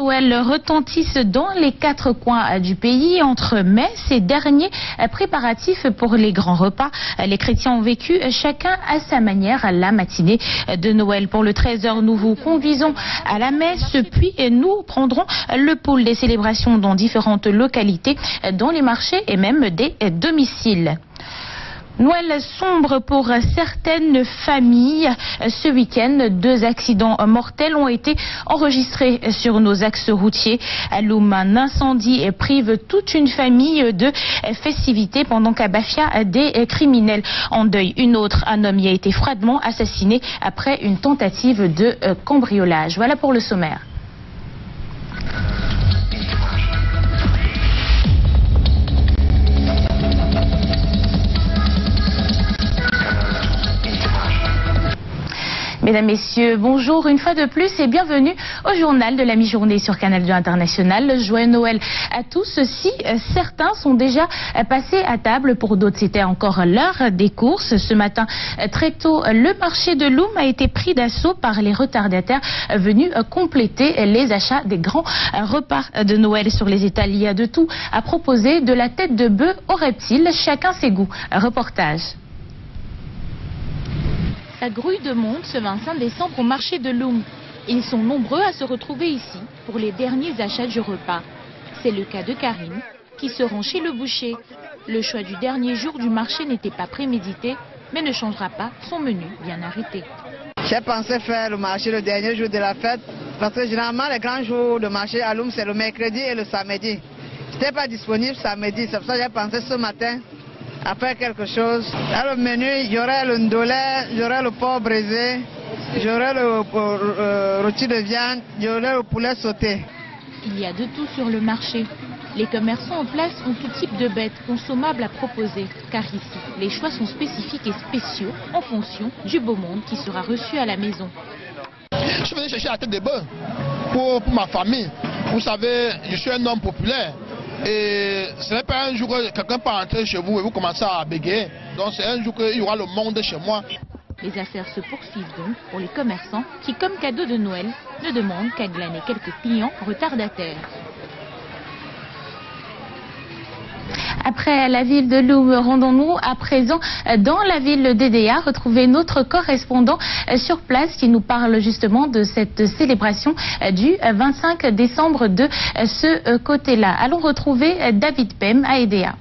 Noël retentissent dans les 4 coins du pays. Entre mai, ces derniers préparatifs pour les grands repas. Les chrétiens ont vécu chacun à sa manière la matinée de Noël. Pour le 13h, nous vous conduisons à la messe, puis nous prendrons le pôle des célébrations dans différentes localités, dans les marchés et même des domiciles. Noël sombre pour certaines familles. Ce week-end, 2 accidents mortels ont été enregistrés sur nos axes routiers. À Loum, un incendie prive toute une famille de festivités pendant qu'à Bafia, des criminels en deuil. Un homme y a été froidement assassiné après une tentative de cambriolage. Voilà pour le sommaire. Mesdames, Messieurs, bonjour une fois de plus et bienvenue au journal de la mi-journée sur Canal 2 International. Joyeux Noël à tous. Si certains sont déjà passés à table, pour d'autres c'était encore l'heure des courses. Ce matin, très tôt, le marché de Loum a été pris d'assaut par les retardataires venus compléter les achats des grands repas de Noël sur les étals. Il y a de tout à proposer, de la tête de bœuf aux reptiles, chacun ses goûts. Reportage. La grouille de monde ce 25 décembre au marché de Loum. Ils sont nombreux à se retrouver ici pour les derniers achats du repas. C'est le cas de Karine qui se rend chez le boucher. Le choix du dernier jour du marché n'était pas prémédité, mais ne changera pas son menu bien arrêté. J'ai pensé faire le marché le dernier jour de la fête, parce que généralement les grands jours de marché à Loum c'est le mercredi et le samedi. Je n'étais pas disponible samedi, c'est pour ça que j'ai pensé ce matin à faire quelque chose. Dans le menu, il y aurait le ndolé, il y aurait le porc braisé, il y aurait le rôti de viande, il y aurait le poulet sauté. Il y a de tout sur le marché. Les commerçants en place ont tout type de bêtes consommables à proposer, car ici, les choix sont spécifiques et spéciaux en fonction du beau monde qui sera reçu à la maison. Je suis venu chercher la tête de bœuf pour ma famille. Vous savez, je suis un homme populaire. Et ce n'est pas un jour que quelqu'un peut entrer chez vous et vous commencez à bégayer. Donc c'est un jour qu'il y aura le monde chez moi. Les affaires se poursuivent donc pour les commerçants qui, comme cadeau de Noël, ne demandent qu'à glaner quelques clients retardataires. Après la ville de Loum, rendons-nous à présent dans la ville d'Edea, retrouver notre correspondant sur place qui nous parle justement de cette célébration du 25 décembre de ce côté-là. Allons retrouver David Pem à Edea.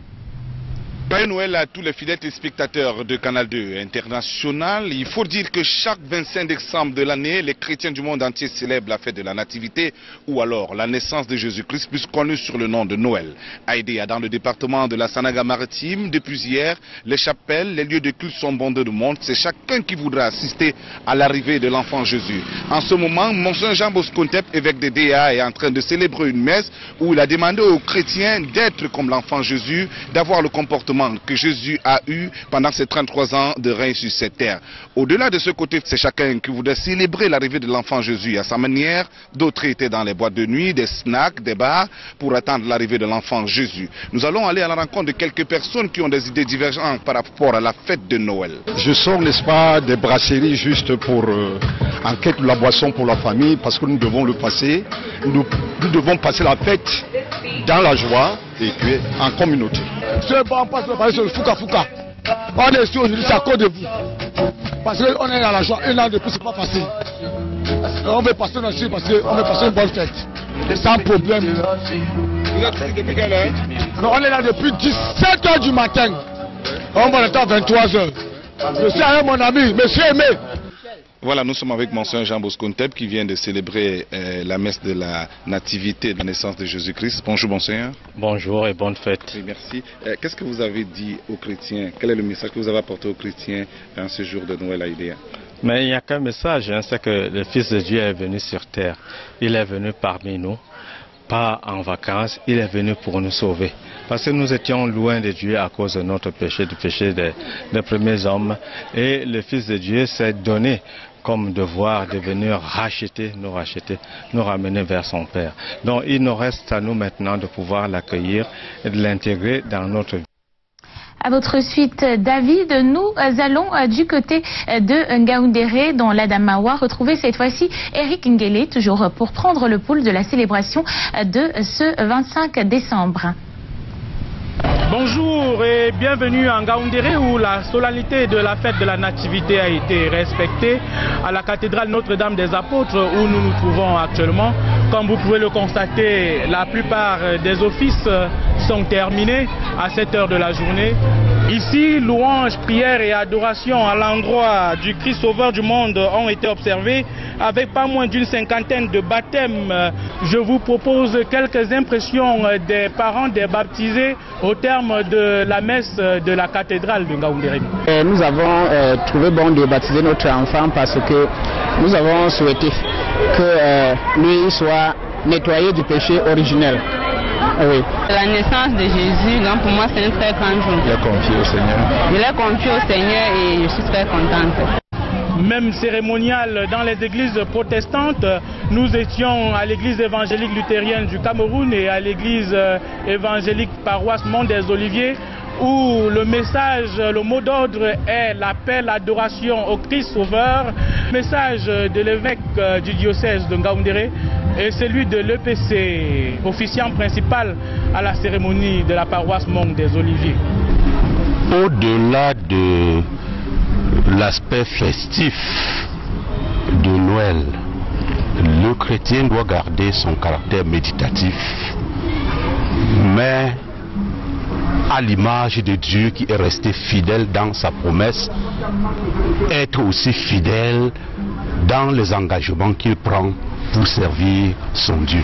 Joyeux Noël à tous les fidèles téléspectateurs de Canal 2 International. Il faut dire que chaque 25 décembre de l'année, les chrétiens du monde entier célèbrent la fête de la Nativité ou alors la naissance de Jésus-Christ, plus connu sur le nom de Noël. À Edea, dans le département de la Sanaga-Maritime, depuis hier, les chapelles, les lieux de culte sont bondés de monde. C'est chacun qui voudra assister à l'arrivée de l'enfant Jésus. En ce moment, Monseigneur Jean Bosco Ntep, évêque d'Edea, est en train de célébrer une messe où il a demandé aux chrétiens d'être comme l'enfant Jésus, d'avoir le comportement que Jésus a eu pendant ses 33 ans de règne sur cette terre. Au-delà de ce côté, c'est chacun qui voudrait célébrer l'arrivée de l'enfant Jésus à sa manière. D'autres étaient dans les boîtes de nuit, des snacks, des bars pour attendre l'arrivée de l'enfant Jésus. Nous allons aller à la rencontre de quelques personnes qui ont des idées divergentes par rapport à la fête de Noël. Je sors, n'est-ce pas, des brasseries juste pour en quête de la boisson pour la famille, parce que nous devons le passer. Nous devons passer la fête dans la joie et puis en communauté. Ce bon, on passe le palais sur le Fouka Fouka. On est ici aujourd'hui, c'est à cause de vous. Parce qu'on est dans la joie, un an de plus, c'est pas facile. On veut passer là-dessus parce qu'on veut passer une bonne fête. Sans problème. Vous êtes ici depuis quelle heure? On est là depuis 17h du matin. On va attendre 23h. Je suis avec mon ami, monsieur Aimé. Voilà, nous sommes avec Monseigneur Jean Bosco Ntep qui vient de célébrer la messe de la nativité de la naissance de Jésus-Christ. Bonjour Monseigneur. Bonjour et bonne fête. Oui, merci. Qu'est-ce que vous avez dit aux chrétiens? Quel est le message que vous avez apporté aux chrétiens en ce jour de Noël à Edea? Mais il n'y a qu'un message, hein, c'est que le Fils de Dieu est venu sur terre. Il est venu parmi nous, pas en vacances, il est venu pour nous sauver. Parce que nous étions loin de Dieu à cause de notre péché, du péché des premiers hommes. Et le Fils de Dieu s'est donné comme devoir de venir racheter, nous ramener vers son Père. Donc il nous reste à nous maintenant de pouvoir l'accueillir et de l'intégrer dans notre vie. À votre suite, David, nous allons du côté de Ngaoundéré, dans l'Adamawa, retrouver cette fois-ci Eric Ngele, toujours pour prendre le pouls de la célébration de ce 25 décembre. Bonjour et bienvenue à Ngaoundéré où la solennité de la fête de la Nativité a été respectée à la cathédrale Notre-Dame des Apôtres où nous nous trouvons actuellement. Comme vous pouvez le constater, la plupart des offices sont terminés à cette heure de la journée. Ici, louanges, prières et adorations à l'endroit du Christ Sauveur du monde ont été observées avec pas moins d'une cinquantaine de baptêmes. Je vous propose quelques impressions des parents des baptisés au terme de la messe de la cathédrale de Ngaoundéré. Nous avons trouvé bon de baptiser notre enfant parce que nous avons souhaité que lui soit nettoyé du péché originel. Oui. La naissance de Jésus, donc pour moi c'est un très grand jour. Il est confié au Seigneur. Je l'ai confié au Seigneur et je suis très contente. Même cérémonial dans les églises protestantes. Nous étions à l'église évangélique luthérienne du Cameroun et à l'église évangélique paroisse Mont des Oliviers, où le message, le mot d'ordre est l'appel, l'adoration au Christ Sauveur. Le message de l'évêque du diocèse de Ngaoundéré et celui de l'EPC, officiant principal à la cérémonie de la paroisse Mont des Oliviers. Au-delà de l'aspect festif de Noël, le chrétien doit garder son caractère méditatif, mais à l'image de Dieu qui est resté fidèle dans sa promesse, être aussi fidèle dans les engagements qu'il prend pour servir son Dieu.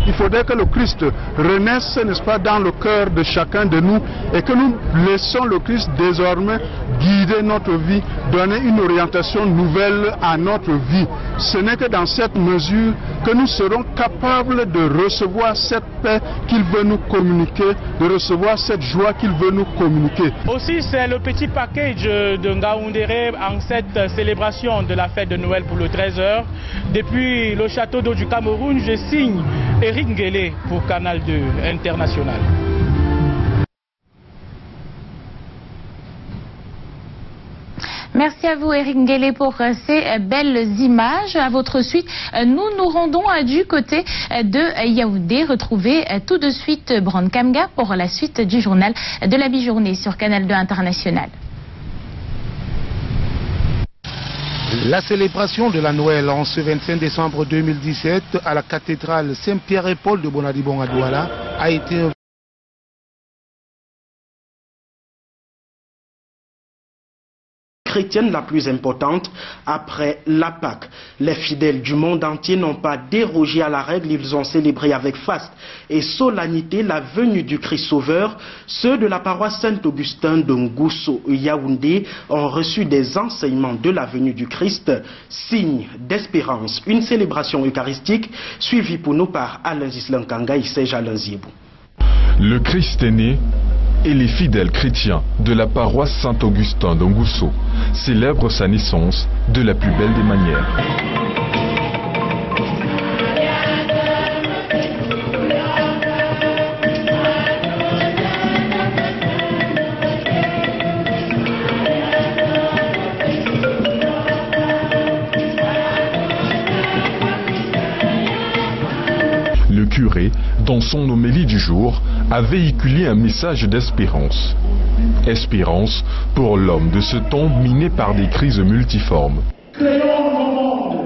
Il faudrait que le Christ renaisse, n'est-ce pas, dans le cœur de chacun de nous et que nous laissons le Christ désormais guider notre vie, donner une orientation nouvelle à notre vie. Ce n'est que dans cette mesure que nous serons capables de recevoir cette paix qu'il veut nous communiquer, de recevoir cette joie qu'il veut nous communiquer. Aussi, c'est le petit package de Ngaoundéré en cette célébration de la fête de Noël pour le 13h. Depuis le château d'eau du Cameroun, je signe Eric Ngele pour Canal 2 International. Merci à vous Eric Ngele pour ces belles images. À votre suite, nous nous rendons du côté de Yaoundé. Retrouvez tout de suite Brand Kamga pour la suite du journal de la mi-journée sur Canal 2 International. La célébration de la Noël en ce 25 décembre 2017 à la cathédrale Saint-Pierre et Paul de Bonadibon à Douala a été chrétienne la plus importante après la Pâque. Les fidèles du monde entier n'ont pas dérogé à la règle, ils ont célébré avec faste et solennité la venue du Christ Sauveur. Ceux de la paroisse Saint-Augustin de Ngousso Yaoundé ont reçu des enseignements de la venue du Christ, signe d'espérance. Une célébration eucharistique suivie pour nous par Alain Zislan Kanga et Serge Alain Ziebou. Le Christ est né et les fidèles chrétiens de la paroisse Saint-Augustin de Ngousso célèbrent sa naissance de la plus belle des manières. Le curé, dans son homélie du jour, a véhiculé un message d'espérance. Espérance pour l'homme de ce temps miné par des crises multiformes. Créons un nouveau monde.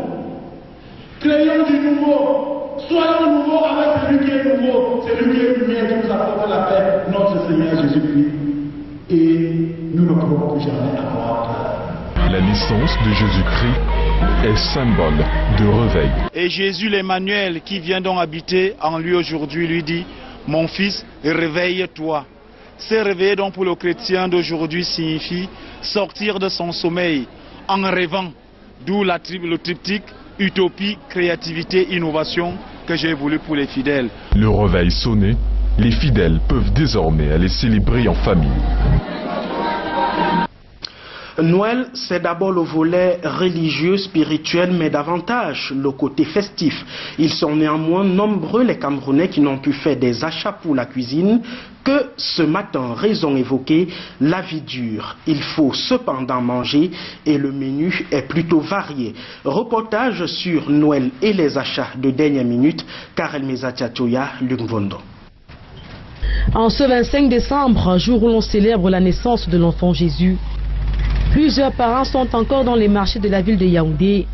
Créons du nouveau. Soyons nouveaux avec celui qui est nouveau. Celui qui est lumière, qui nous apporte la paix, notre Seigneur Jésus-Christ. Et nous ne pouvons plus jamais avoir peur. La naissance de Jésus-Christ est symbole de réveil. Et Jésus l'Emmanuel qui vient donc habiter en lui aujourd'hui lui dit: mon fils, réveille-toi. Se réveiller donc pour le chrétien d'aujourd'hui signifie sortir de son sommeil en rêvant. D'où le triptyque utopie, créativité, innovation que j'ai voulu pour les fidèles. Le réveil sonné, les fidèles peuvent désormais aller célébrer en famille. Noël, c'est d'abord le volet religieux, spirituel, mais davantage le côté festif. Ils sont néanmoins nombreux les Camerounais qui n'ont pu faire des achats pour la cuisine que ce matin, raison évoquée, la vie dure. Il faut cependant manger et le menu est plutôt varié. Reportage sur Noël et les achats de dernière minute, Karel Mezatiatoya, Lungvondo. En ce 25 décembre, jour où l'on célèbre la naissance de l'enfant Jésus, plusieurs parents sont encore dans les marchés de la ville de Yaoundé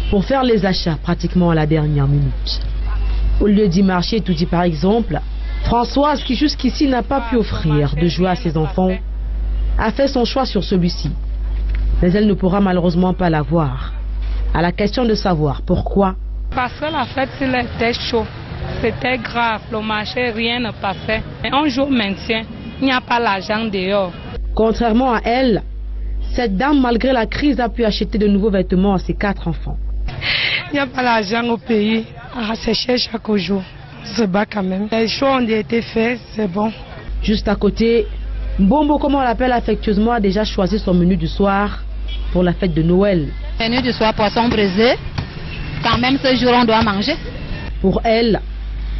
pour faire les achats pratiquement à la dernière minute. Au lieu d'y marcher tout dit par exemple, Françoise, qui jusqu'ici n'a pas pu offrir de joie à ses enfants, a fait son choix sur celui-ci. Mais elle ne pourra malheureusement pas l'avoir. À la question de savoir pourquoi. Parce que la fête, il était chaud. C'était grave. Le marché, rien ne passait. Et un jour maintien, il n'y a pas l'argent dehors. Contrairement à elle, cette dame, malgré la crise, a pu acheter de nouveaux vêtements à ses 4 enfants. Il n'y a pas l'argent au pays. C'est cher chaque jour. Se bat quand même. Les choix ont été faits, c'est bon. Juste à côté, Bombo, comme on l'appelle affectueusement, a déjà choisi son menu du soir pour la fête de Noël. Menu du soir, poisson brisé. Quand même, ce jour, on doit manger. Pour elle,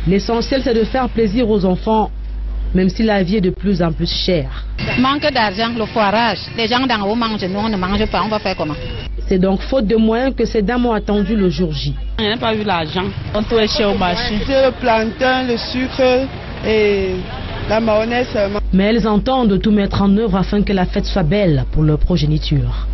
l'essentiel, c'est de faire plaisir aux enfants, même si la vie est de plus en plus chère. Manque d'argent, le foirage. Les gens d'en haut mangent, nous, on ne mange pas. On va faire comment? C'est donc faute de moyens que ces dames ont attendu le jour J. On n'a pas vu l'argent. On tout est cher au marché. C'est le plantain, le sucre et la mayonnaise seulement. Mais elles entendent tout mettre en œuvre afin que la fête soit belle pour leur progéniture.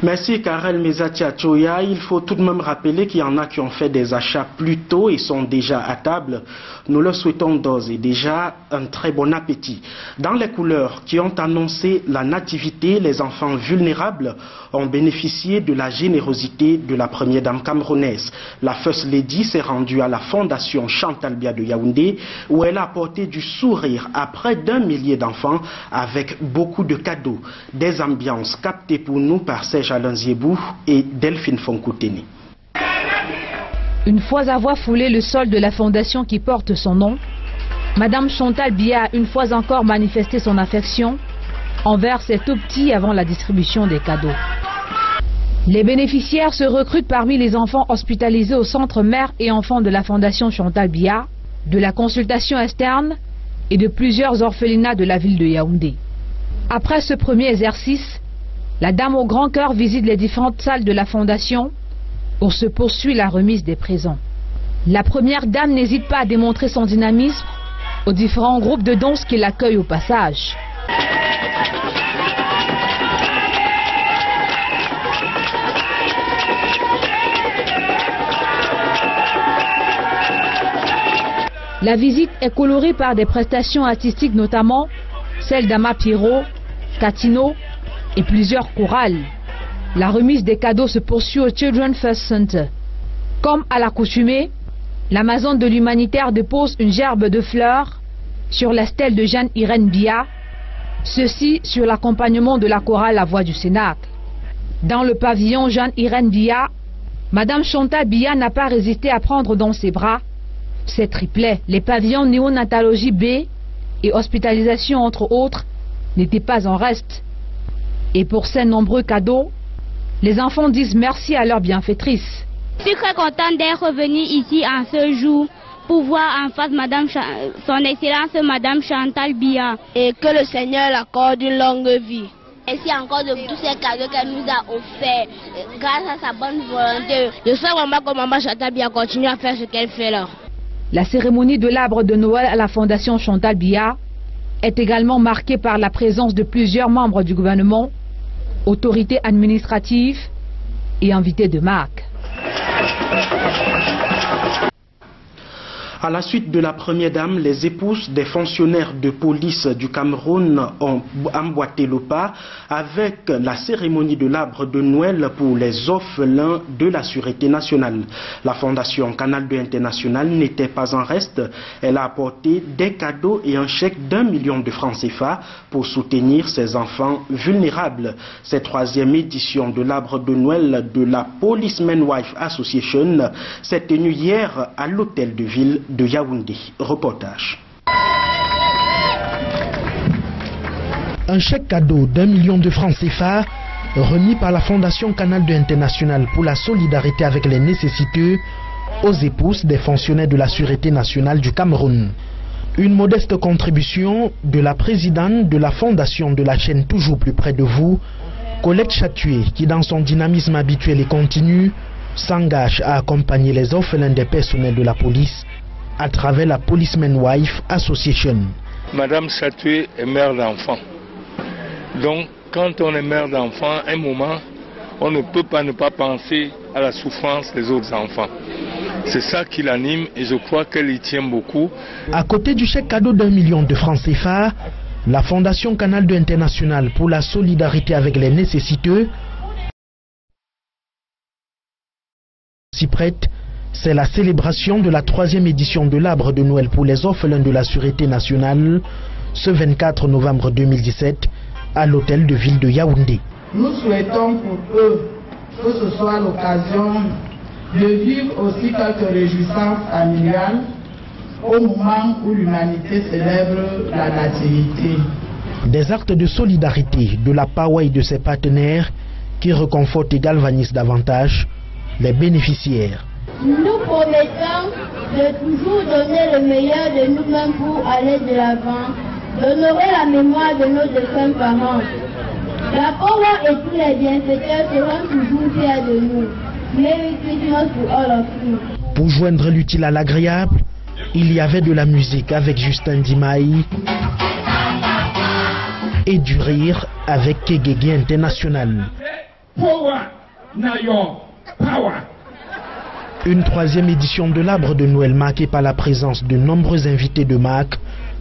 Merci Karel Mezatiatoya. Il faut tout de même rappeler qu'il y en a qui ont fait des achats plus tôt et sont déjà à table. Nous leur souhaitons d'ores et déjà un très bon appétit. Dans les couleurs qui ont annoncé la nativité, les enfants vulnérables ont bénéficié de la générosité de la première dame camerounaise. La First Lady s'est rendue à la fondation Chantal Biya de Yaoundé où elle a apporté du sourire à près d'1 millier d'enfants avec beaucoup de cadeaux. Des ambiances captées pour nous par Serge Alain Ziebou et Delphine Fonkouteni. Une fois avoir foulé le sol de la fondation qui porte son nom, Madame Chantal Biya a une fois encore manifesté son affection envers ces tout petits avant la distribution des cadeaux. Les bénéficiaires se recrutent parmi les enfants hospitalisés au centre mère et enfants de la fondation Chantal Biya, de la consultation externe et de plusieurs orphelinats de la ville de Yaoundé. Après ce premier exercice, la dame au grand cœur visite les différentes salles de la fondation où se poursuit la remise des présents. La première dame n'hésite pas à démontrer son dynamisme aux différents groupes de danse qui l'accueillent au passage. La visite est colorée par des prestations artistiques, notamment celles d'Ama Pierrot, Catino et plusieurs chorales. La remise des cadeaux se poursuit au Children's First Center. Comme à l'accoutumée, l'Amazone de l'humanitaire dépose une gerbe de fleurs sur la stèle de Jeanne-Irène Biya, ceci sur l'accompagnement de la chorale La Voix du Cénacle. Dans le pavillon Jeanne-Irène Biya, Madame Chantal Biya n'a pas résisté à prendre dans ses bras ses triplets. Les pavillons néonatologie B et hospitalisation entre autres n'étaient pas en reste. Et pour ces nombreux cadeaux, les enfants disent merci à leur bienfaitrice. Je suis très contente d'être revenue ici en ce jour pour voir en face son Excellence Madame Chantal Biya. Et que le Seigneur l'accorde une longue vie. Merci encore de tous ces cadeaux qu'elle nous a offerts grâce à sa bonne volonté. Je sais vraiment que Maman Chantal Biya continue à faire ce qu'elle fait là. La cérémonie de l'arbre de Noël à la Fondation Chantal Biya est également marquée par la présence de plusieurs membres du gouvernement, autorités administratives et invités de marque. À la suite de la première dame, les épouses des fonctionnaires de police du Cameroun ont emboîté le pas avec la cérémonie de l'arbre de Noël pour les orphelins de la Sûreté nationale. La Fondation Canal 2 International n'était pas en reste. Elle a apporté des cadeaux et un chèque d'1 million de francs CFA pour soutenir ces enfants vulnérables. Cette 3e édition de l'arbre de Noël de la Policeman Wife Association s'est tenue hier à l'hôtel de ville de Yaoundé. Reportage. Un chèque cadeau d'1 million de francs CFA remis par la Fondation Canal 2 International pour la solidarité avec les nécessiteux aux épouses des fonctionnaires de la Sûreté nationale du Cameroun. Une modeste contribution de la présidente de la fondation de la chaîne Toujours plus près de vous, Colette Chatué, qui dans son dynamisme habituel et continu s'engage à accompagner les orphelins des personnels de la police à travers la Policeman Wife Association. Madame Chatué est mère d'enfant. Donc quand on est mère d'enfant, un moment, on ne peut pas ne pas penser à la souffrance des autres enfants. C'est ça qui l'anime et je crois qu'elle y tient beaucoup. À côté du chèque cadeau d'1 million de francs CFA, la Fondation Canal 2 International pour la solidarité avec les nécessiteux s'y prête. C'est la célébration de la 3e édition de l'arbre de Noël pour les orphelins de la Sûreté nationale ce 24 novembre 2017 à l'hôtel de ville de Yaoundé. Nous souhaitons pour eux que ce soit l'occasion de vivre aussi quelques réjouissances familiales au moment où l'humanité célèbre la nativité. Des actes de solidarité de la PAWA et de ses partenaires qui réconfortent et galvanisent davantage les bénéficiaires. Nous promettons de toujours donner le meilleur de nous-mêmes pour aller de l'avant, d'honorer la mémoire de nos défunts parents. La PAWA et tous les bienfaiteurs seront toujours fiers de nous. Merry Christmas to all of you. Pour joindre l'utile à l'agréable, il y avait de la musique avec Justin Dimaï et du rire avec Kegege International. Une 3e édition de l'arbre de Noël marquée par la présence de nombreux invités de marque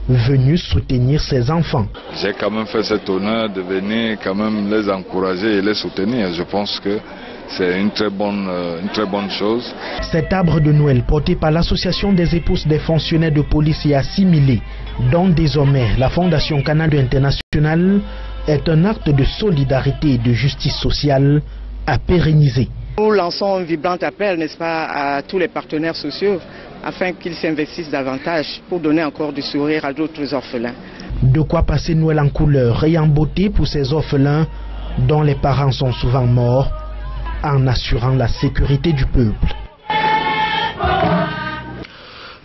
venus soutenir ses enfants. J'ai quand même fait cet honneur de venir quand même les encourager et les soutenir. Je pense que c'est une très bonne chose. Cet arbre de Noël porté par l'association des épouses des fonctionnaires de police et assimilés, dont désormais la Fondation Canal 2 International, est un acte de solidarité et de justice sociale à pérenniser. Nous lançons un vibrant appel, n'est-ce pas, à tous les partenaires sociaux afin qu'ils s'investissent davantage pour donner encore du sourire à d'autres orphelins. De quoi passer Noël en couleur et en beauté pour ces orphelins dont les parents sont souvent morts, en assurant la sécurité du peuple.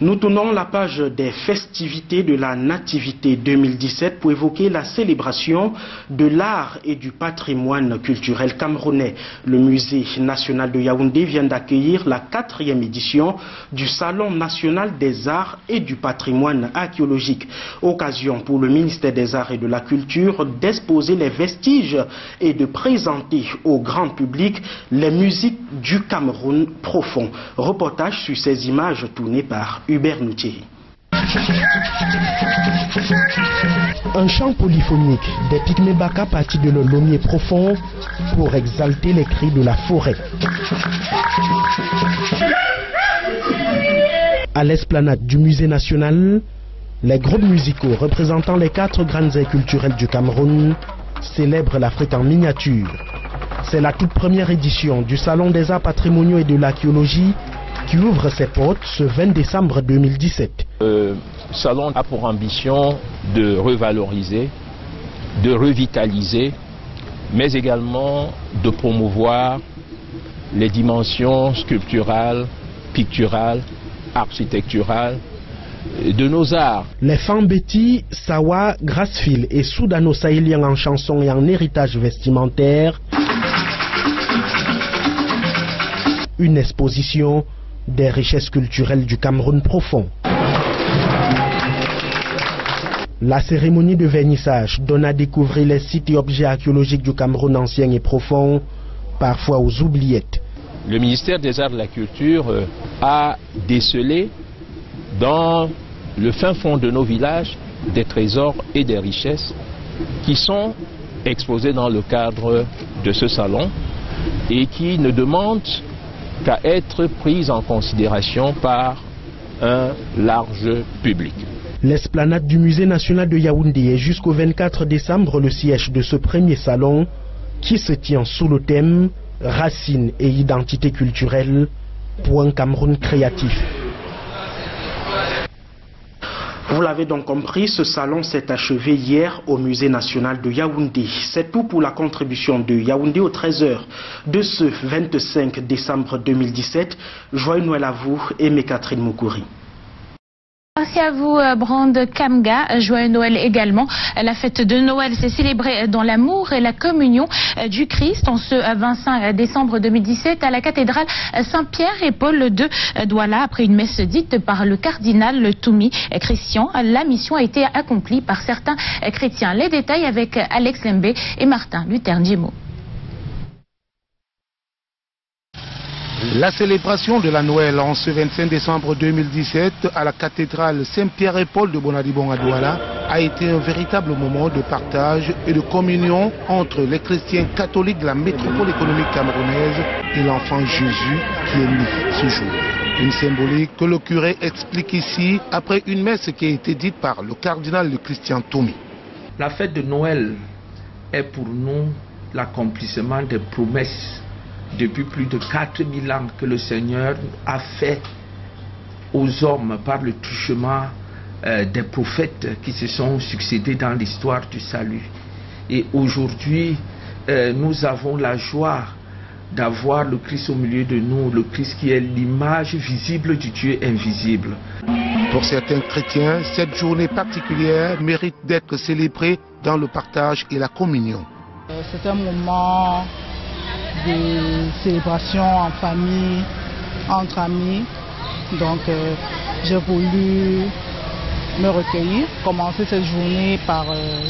Nous tournons la page des festivités de la Nativité 2017 pour évoquer la célébration de l'art et du patrimoine culturel camerounais. Le musée national de Yaoundé vient d'accueillir la 4e édition du Salon national des arts et du patrimoine archéologique. Occasion pour le ministère des Arts et de la Culture d'exposer les vestiges et de présenter au grand public les musiques du Cameroun profond. Reportage sur ces images tournées par Hubert Noutier. Un chant polyphonique des Pygmées Baka parti de leur lomier profond pour exalter les cris de la forêt. À l'esplanade du musée national, les groupes musicaux représentant les 4 grandes aires culturelles du Cameroun célèbrent l'Afrique en miniature. C'est la toute première édition du Salon des arts patrimoniaux et de l'archéologie qui ouvre ses portes ce 20 décembre 2017. Le salon a pour ambition de revaloriser, de revitaliser, mais également de promouvoir les dimensions sculpturales, picturales, architecturales de nos arts. Les Fambeti, Sawa, Grassfield et soudano-sahéliens en chansons et en héritage vestimentaire. Une exposition des richesses culturelles du Cameroun profond. La cérémonie de vernissage donne à découvrir les sites et objets archéologiques du Cameroun ancien et profond, parfois aux oubliettes. Le ministère des Arts et de la Culture a décelé dans le fin fond de nos villages des trésors et des richesses qui sont exposés dans le cadre de ce salon et qui ne demandent qu'à être prise en considération par un large public. L'esplanade du musée national de Yaoundé est jusqu'au 24 décembre le siège de ce premier salon qui se tient sous le thème Racines et identité culturelle pour un Cameroun créatif. Vous l'avez donc compris, ce salon s'est achevé hier au Musée national de Yaoundé. C'est tout pour la contribution de Yaoundé au 13h de ce 25 décembre 2017. Joyeux Noël à vous et mes Catherine Moukouri. Merci à vous, Brande Kamga. Joyeux Noël également. La fête de Noël s'est célébrée dans l'amour et la communion du Christ en ce 25 décembre 2017 à la cathédrale Saint-Pierre et Paul de Douala. Après une messe dite par le cardinal Toumi Christian, la mission a été accomplie par certains chrétiens. Les détails avec Alex Lembe et Martin Luther Ndjimo. La célébration de la Noël en ce 25 décembre 2017 à la cathédrale Saint-Pierre et Paul de Bonadibong à Douala a été un véritable moment de partage et de communion entre les chrétiens catholiques de la métropole économique camerounaise et l'enfant Jésus qui est né ce jour. Une symbolique que le curé explique ici après une messe qui a été dite par le cardinal Christian Toumi. La fête de Noël est pour nous l'accomplissement des promesses depuis plus de 4000 ans que le Seigneur a fait aux hommes par le truchement des prophètes qui se sont succédés dans l'histoire du salut. Et aujourd'hui, nous avons la joie d'avoir le Christ au milieu de nous, le Christ qui est l'image visible du Dieu invisible. Pour certains chrétiens, cette journée particulière mérite d'être célébrée dans le partage et la communion. C'est un moment de célébration en famille, entre amis. Donc j'ai voulu me recueillir, commencer cette journée par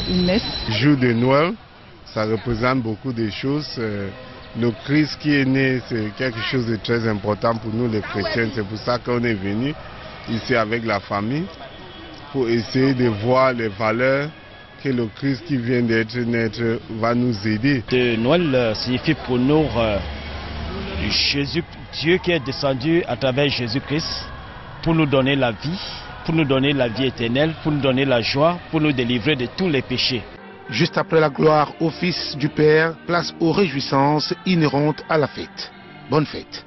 une messe. Jour de Noël, ça représente beaucoup de choses. Le Christ qui est né, c'est quelque chose de très important pour nous les chrétiens. C'est pour ça qu'on est venu ici avec la famille pour essayer de voir les valeurs que le Christ qui vient d'être naître va nous aider. Noël signifie pour nous Jésus, Dieu qui est descendu à travers Jésus-Christ pour nous donner la vie, pour nous donner la vie éternelle, pour nous donner la joie, pour nous délivrer de tous les péchés. Juste après la gloire au Fils du Père, place aux réjouissances inhérentes à la fête. Bonne fête.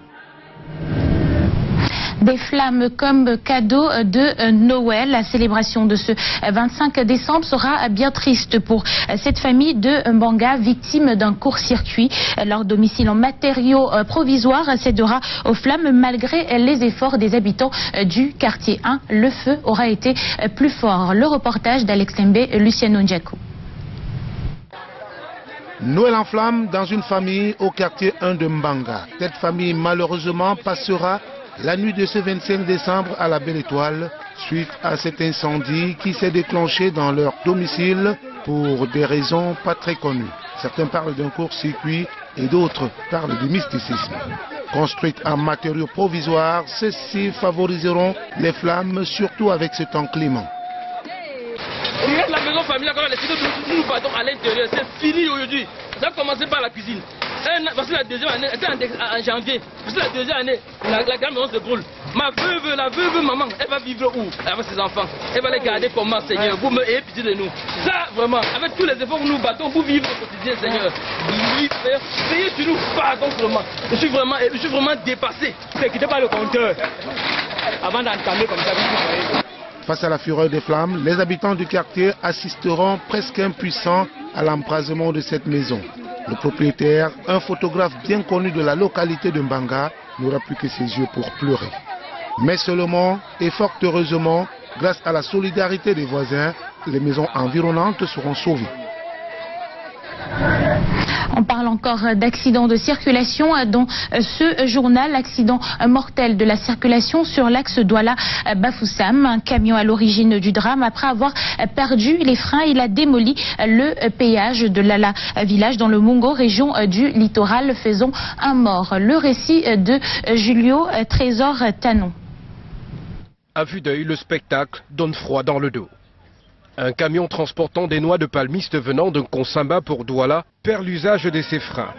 Des flammes comme cadeau de Noël. La célébration de ce 25 décembre sera bien triste pour cette famille de Mbanga, victime d'un court-circuit. Leur domicile en matériaux provisoires cédera aux flammes malgré les efforts des habitants du quartier 1. Le feu aura été plus fort. Le reportage d'Alex Lembe, Luciano Ndjakou. Noël en flammes dans une famille au quartier 1 de Mbanga. Cette famille malheureusement passera la nuit de ce 25 décembre à la Belle Étoile, suite à cet incendie qui s'est déclenché dans leur domicile pour des raisons pas très connues. Certains parlent d'un court-circuit et d'autres parlent de mysticisme. Construites en matériaux provisoires, ceux-ci favoriseront les flammes, surtout avec ce temps clément. Regarde la maison familiale, quand nous partons à l'intérieur, c'est fini aujourd'hui. Ça a commencé par la cuisine. Parce que la deuxième année, était en janvier. Parce que la deuxième année, la grande maison se brûle. La veuve maman, elle va vivre où avec ses enfants? Elle va les garder comment, Seigneur? Vous me ayez pitié de nous. Ça, vraiment, avec tous les efforts que nous battons pour vivre au quotidien, Seigneur. Veillez sur nous, pardon seulement. Je suis vraiment dépassé. Ne quittez pas le compteur avant d'entamer comme ça. Face à la fureur des flammes, les habitants du quartier assisteront presque impuissants à l'embrasement de cette maison. Le propriétaire, un photographe bien connu de la localité de Mbanga, n'aura plus que ses yeux pour pleurer. Mais seulement, et fort heureusement, grâce à la solidarité des voisins, les maisons environnantes seront sauvées. On parle encore d'accidents de circulation dans ce journal, accident mortel de la circulation sur l'axe Douala-Bafoussam. Un camion à l'origine du drame, après avoir perdu les freins, il a démoli le péage de Lala village dans le Mungo, région du littoral, faisant un mort. Le récit de Julio Trésor Tanon. À vue d'œil, le spectacle donne froid dans le dos. Un camion transportant des noix de palmiste venant d'un Konsamba pour Douala perd l'usage de ses freins.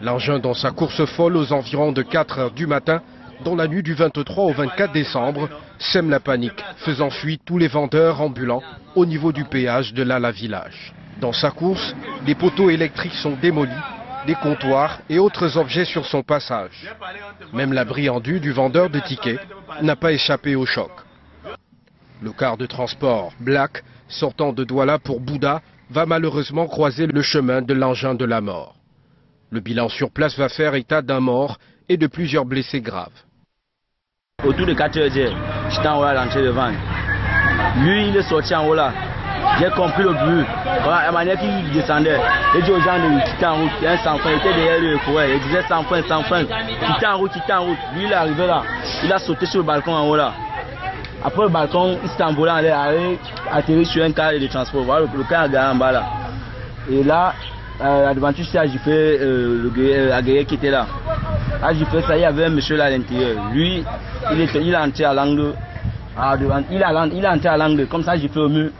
L'engin dans sa course folle aux environs de 4 heures du matin, dans la nuit du 23 au 24 décembre, sème la panique, faisant fuir tous les vendeurs ambulants au niveau du péage de Lala village. Dans sa course, des poteaux électriques sont démolis, des comptoirs et autres objets sur son passage. Même l'abri endu du vendeur de tickets n'a pas échappé au choc. Le car de transport Black, sortant de Douala pour Bouddha, va malheureusement croiser le chemin de l'engin de la mort. Le bilan sur place va faire état d'un mort et de plusieurs blessés graves. Autour de 4 heures, j'étais en haut à l'entrée de vente. Lui, il est sorti en haut là. J'ai compris le but. Voilà, la manière qu'il descendait. Il dit aux gens de quitter en route. Il y a un sans frein, il était derrière le forêt. Il disait sans frein, sans frein. Quitter en route, quitter en route. Lui, il est arrivé là. Il a sauté sur le balcon en haut là. Après le balcon, il s'est envolé, il est atterri sur un car de transport. Voilà, le car est garé en bas là. Et là, la devanture, j'ai fait le guerrier qui était là. Là, j'ai fait ça, il y avait un monsieur là à l'intérieur. Lui, il est entré à l'angle. Il est entré à l'angle. Comme ça, j'ai fait au mur.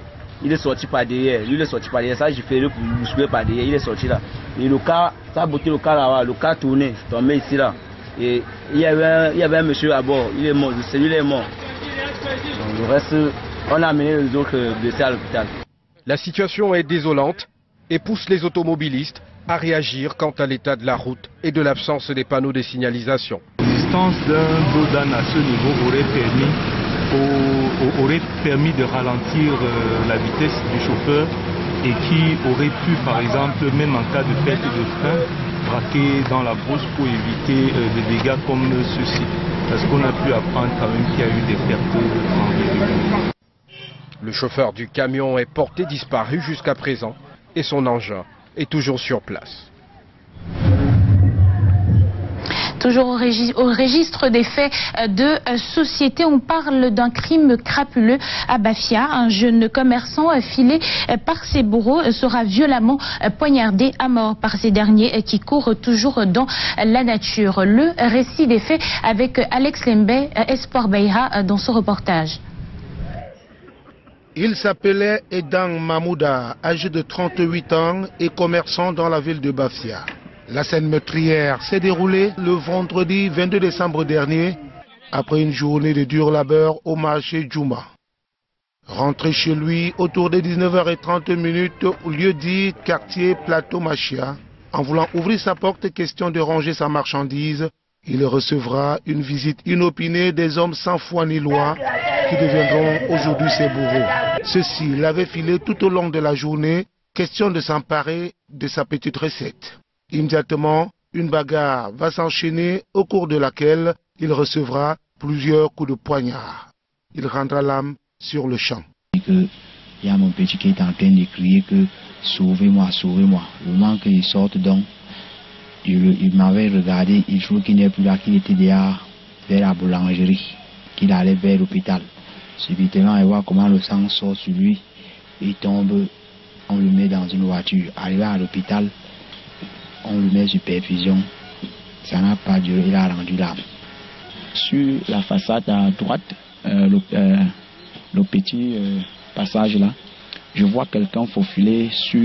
Il est sorti par derrière. Lui, il est sorti par derrière. Ça, j'ai fait le bousculer par derrière. Il est sorti là. Et le car, ça a botté le car là-bas. Le car tourné, tombé ici là. Et il y avait un monsieur à bord. Il est mort. Celui-là est mort. Donc, le reste, on a amené les autres blessés à l'hôpital. La situation est désolante et pousse les automobilistes à réagir quant à l'état de la route et de l'absence des panneaux de signalisation. L'existence d'un Dodan à ce niveau aurait permis de ralentir la vitesse du chauffeur et qui aurait pu, par exemple, même en cas de perte de frein, braquer dans la brousse pour éviter des dégâts comme ceci. Parce qu'on a pu apprendre quand même qu'il y a eu des pertes de frein. Le chauffeur du camion est porté disparu jusqu'à présent et son engin est toujours sur place. Toujours au registre des faits de société, on parle d'un crime crapuleux à Bafia. Un jeune commerçant filé par ses bourreaux sera violemment poignardé à mort par ces derniers qui courent toujours dans la nature. Le récit des faits avec Alex Lembe, Espoir Beira dans ce reportage. Il s'appelait Edang Mamouda, âgé de 38 ans et commerçant dans la ville de Bafia. La scène meurtrière s'est déroulée le vendredi 22 décembre dernier, après une journée de dur labeur au marché Djouma. Rentré chez lui autour de 19h30 au lieu dit quartier Plateau Machia, en voulant ouvrir sa porte, question de ranger sa marchandise, il recevra une visite inopinée des hommes sans foi ni loi qui deviendront aujourd'hui ses bourreaux. Ceux-ci l'avaient filé tout au long de la journée, question de s'emparer de sa petite recette. Immédiatement, une bagarre va s'enchaîner au cours de laquelle il recevra plusieurs coups de poignard. Il rendra l'âme sur le champ. Il y a mon petit qui est en train de crier que sauvez-moi, sauvez-moi. Le moment qu'il sorte donc, il m'avait regardé, il trouve qu'il n'est plus là, qu'il était derrière vers la boulangerie, qu'il allait vers l'hôpital. Subitement, il voit comment le sang sort sur lui, il tombe, on le met dans une voiture. Arrivé à l'hôpital, on le met sur perfusion. Ça n'a pas duré, il a rendu l'âme. Sur la façade à droite, le petit passage là, je vois quelqu'un faufiler sur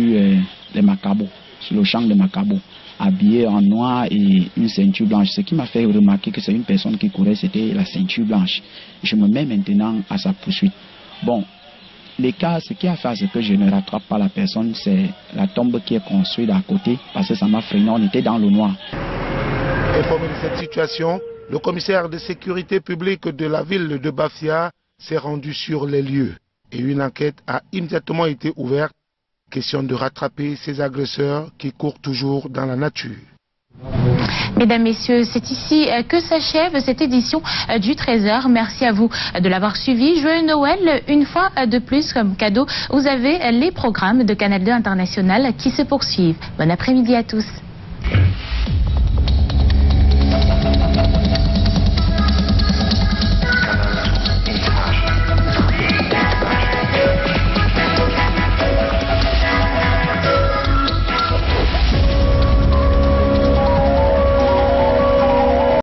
les macabos, sur le champ de macabos, habillé en noir et une ceinture blanche. Ce qui m'a fait remarquer que c'est une personne qui courait, c'était la ceinture blanche. Je me mets maintenant à sa poursuite. Bon, l'écart, ce qui a fait, c'est que je ne rattrape pas la personne, c'est la tombe qui est construite à côté, parce que ça m'a freiné, on était dans le noir. Informé de cette situation, le commissaire de sécurité publique de la ville de Bafia s'est rendu sur les lieux et une enquête a immédiatement été ouverte. Question de rattraper ces agresseurs qui courent toujours dans la nature. Mesdames, Messieurs, c'est ici que s'achève cette édition du Trésor. Merci à vous de l'avoir suivi. Joyeux Noël, une fois de plus comme cadeau. Vous avez les programmes de Canal 2 International qui se poursuivent. Bon après-midi à tous.